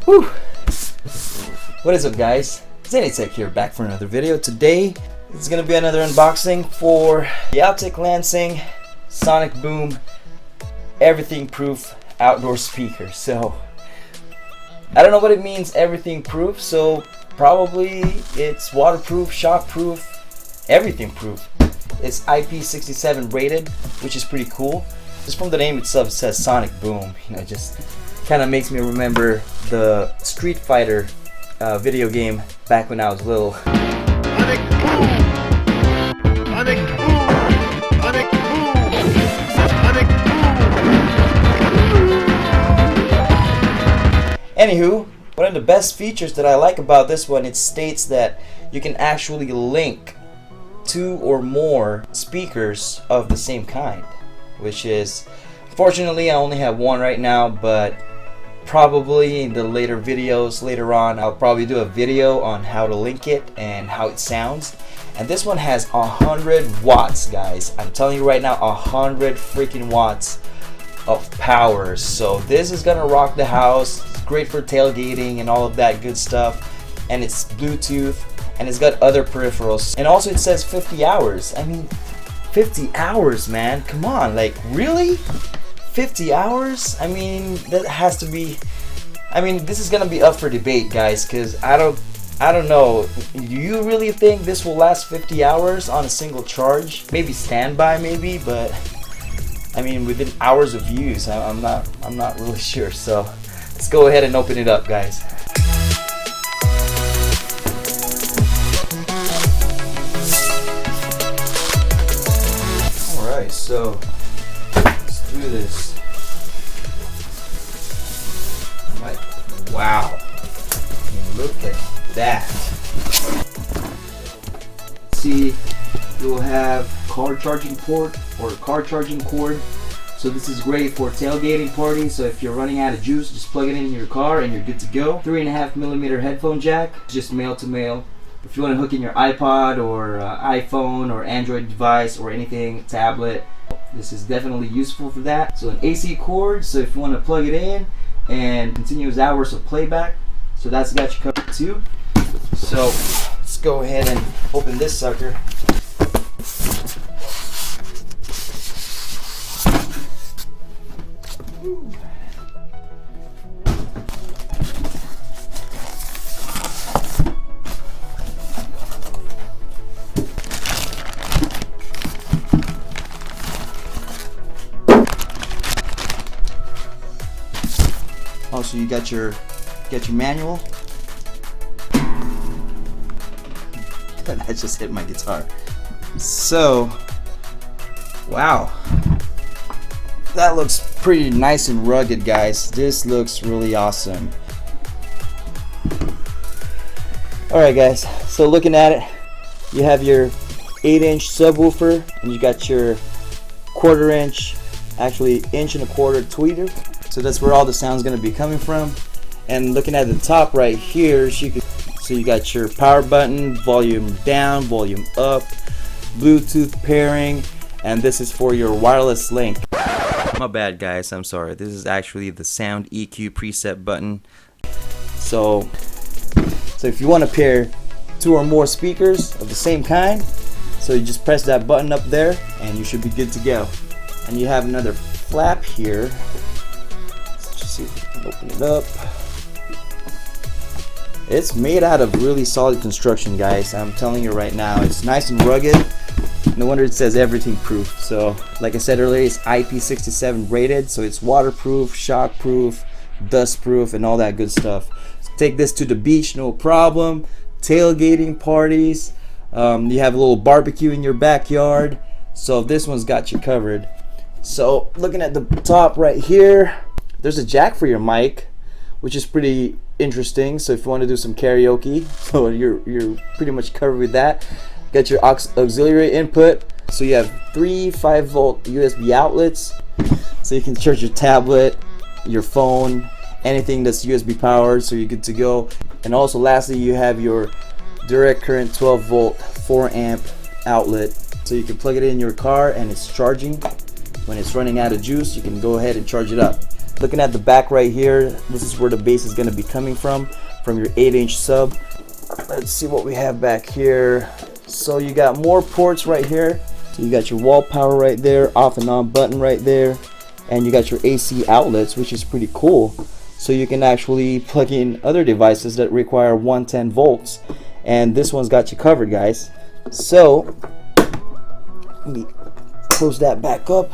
Whew. What is up, guys? It's ALTEC here, back for another video. Today it's gonna be another unboxing for the ALTEC LANSING Sonic Boom everything proof outdoor speaker. So I don't know what it means, everything proof, so probably it's waterproof, shockproof, everything proof. It's IP67 rated, which is pretty cool. Just from the name itself, it says Sonic Boom. You know, it just kind of makes me remember the Street Fighter video game back when I was little. Sonic Boom! Sonic Boom! Sonic Boom! Sonic Boom! Anywho, one of the best features that I like about this one, it states that you can actually link 2 or more speakers of the same kind, which is, fortunately I only have one right now, but probably in the later videos later on I'll probably do a video on how to link it and how it sounds. And this one has 100 watts, guys. I'm telling you right now, 100 freaking watts of power. So this is gonna rock the house. It's great for tailgating and all of that good stuff, and it's Bluetooth and it's got other peripherals, and also it says 50 hours. I mean, 50 hours, man, come on, like really? 50 hours? I mean, that has to be, I mean, this is gonna be up for debate, guys, because I don't know. Do you really think this will last 50 hours on a single charge? Maybe standby, maybe, but I mean, within hours of use, I'm not really sure. So let's go ahead and open it up, guys. All right, so let's do this. Like, wow, look at that. See, you'll have car charging port or car charging cord. So this is great for tailgating parties. So if you're running out of juice, just plug it in your car and you're good to go. 3.5mm headphone jack, just male to male. If you want to hook in your iPod or iPhone or Android device or anything, tablet, this is definitely useful for that. So an AC cord, so if you want to plug it in and continuous hours of playback, so that's got you covered too. So let's go ahead and open this sucker. Also, you got your manual. That just hit my guitar. So, wow, that looks pretty nice and rugged, guys. This looks really awesome. Alright, guys, so looking at it, you have your 8-inch subwoofer and you got your 1/4 inch, actually 1.25 inch tweeter. So that's where all the sound's going to be coming from. And looking at the top right here, so you got your power button, volume down, volume up, Bluetooth pairing, and this is for your wireless link. My bad, guys, I'm sorry. This is actually the sound EQ preset button. So if you want to pair 2 or more speakers of the same kind, so you just press that button up there and you should be good to go. And you have another flap here. See if we can open it up. It's made out of really solid construction, guys. I'm telling you right now, it's nice and rugged. No wonder it says everything proof. So like I said earlier, it's IP67 rated, so it's waterproof, shockproof, dustproof, and all that good stuff. Take this to the beach, no problem. Tailgating parties, you have a little barbecue in your backyard, so this one's got you covered. So looking at the top right here, there's a jack for your mic, which is pretty interesting. So if you want to do some karaoke, so you're pretty much covered with that. Got your auxiliary input, so you have 3 5-volt USB outlets, so you can charge your tablet, your phone, anything that's USB powered, so you're good to go. And also lastly, you have your direct current 12-volt 4-amp outlet, so you can plug it in your car and it's charging. When it's running out of juice, you can go ahead and charge it up. Looking at the back right here, this is where the bass is going to be coming from your 8-inch sub. Let's see what we have back here. So you got more ports right here. So you got your wall power right there, off and on button right there, and you got your AC outlets, which is pretty cool. So you can actually plug in other devices that require 110 volts, and this one's got you covered, guys. So let me close that back up.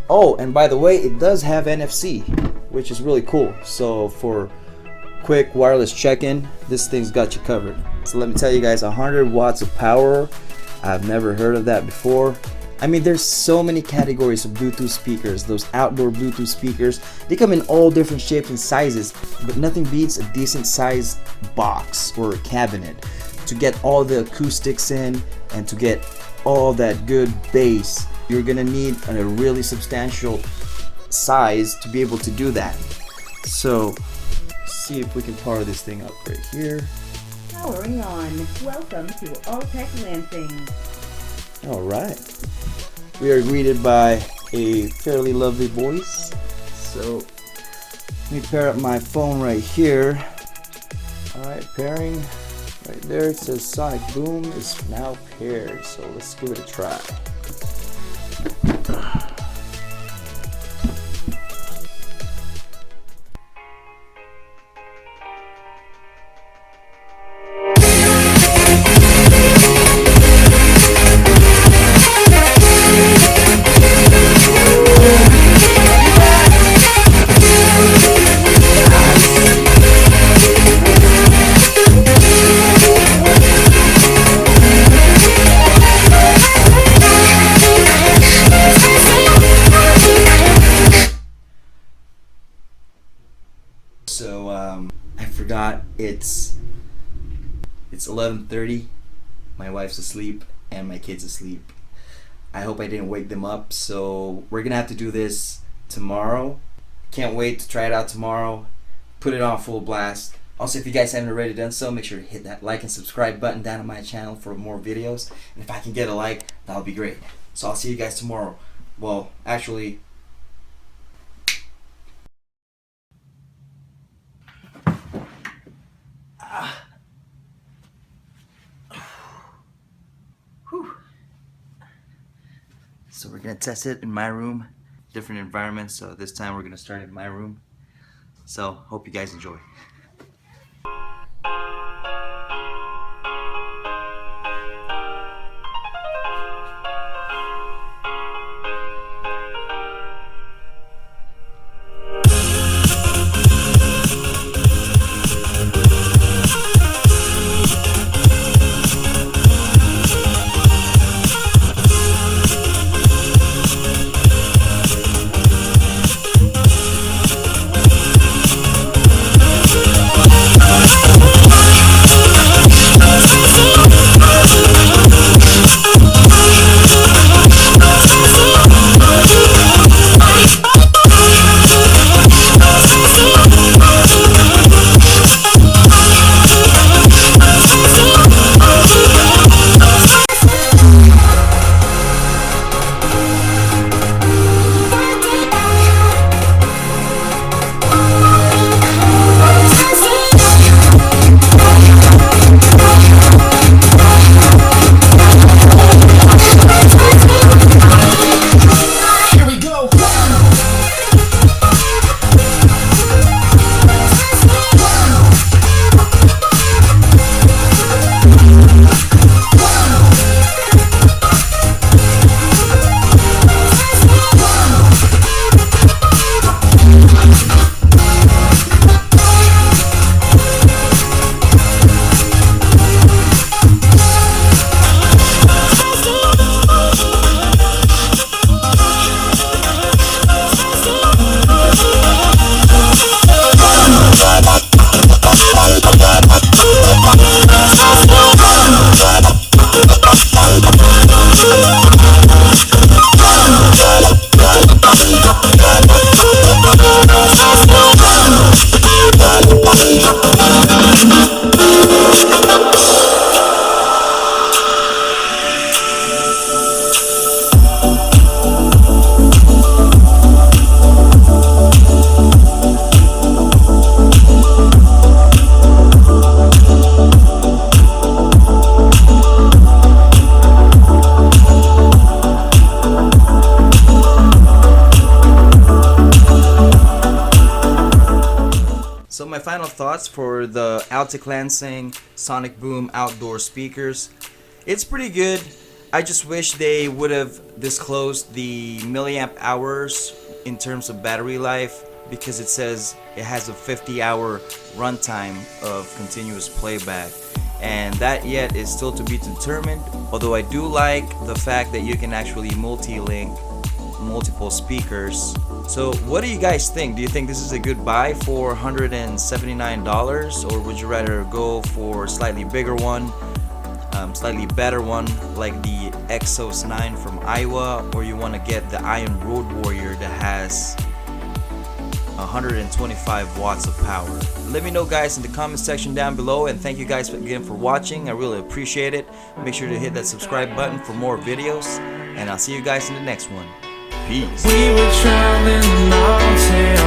Oh, and by the way, it does have NFC, which is really cool. So for quick wireless check-in, this thing's got you covered. So let me tell you guys, 100 watts of power. I've never heard of that before. I mean, there's so many categories of Bluetooth speakers. Those outdoor Bluetooth speakers, they come in all different shapes and sizes, but nothing beats a decent sized box or a cabinet to get all the acoustics in and to get all that good bass. You're gonna need a really substantial size to be able to do that. So see if we can power this thing up right here. Powering on. Welcome to ALTEC Lansing. Alright. We are greeted by a fairly lovely voice. So let me pair up my phone right here. Alright, pairing. Right there it says Sonic Boom is now paired. So let's give it a try. So I forgot it's 11:30. My wife's asleep and my kid's asleep. I hope I didn't wake them up. So we're gonna have to do this tomorrow. Can't wait to try it out tomorrow. Put it on full blast. Also, if you guys haven't already done so, make sure to hit that like and subscribe button down on my channel for more videos. And if I can get a like, that'll be great. So I'll see you guys tomorrow. Well, actually, so we're gonna test it in my room, different environment. So this time we're gonna start in my room. So hope you guys enjoy. my final thoughts for the ALTEC Lansing Sonic Boom outdoor speakers. It's pretty good. I just wish they would have disclosed the milliamp hours in terms of battery life, because it says it has a 50-hour runtime of continuous playback, and that yet is still to be determined. Although I do like the fact that you can actually multi-link multiple speakers. So what do you guys think? Do you think this is a good buy for $179, or would you rather go for a slightly bigger one, slightly better one like the Exos 9 from Iowa, or you want to get the Iron Road Warrior that has 125 watts of power? Let me know, guys, in the comment section down below, and thank you guys again for watching. I really appreciate it. Make sure to hit that subscribe button for more videos, and I'll see you guys in the next one. Peace. We were traveling the mountain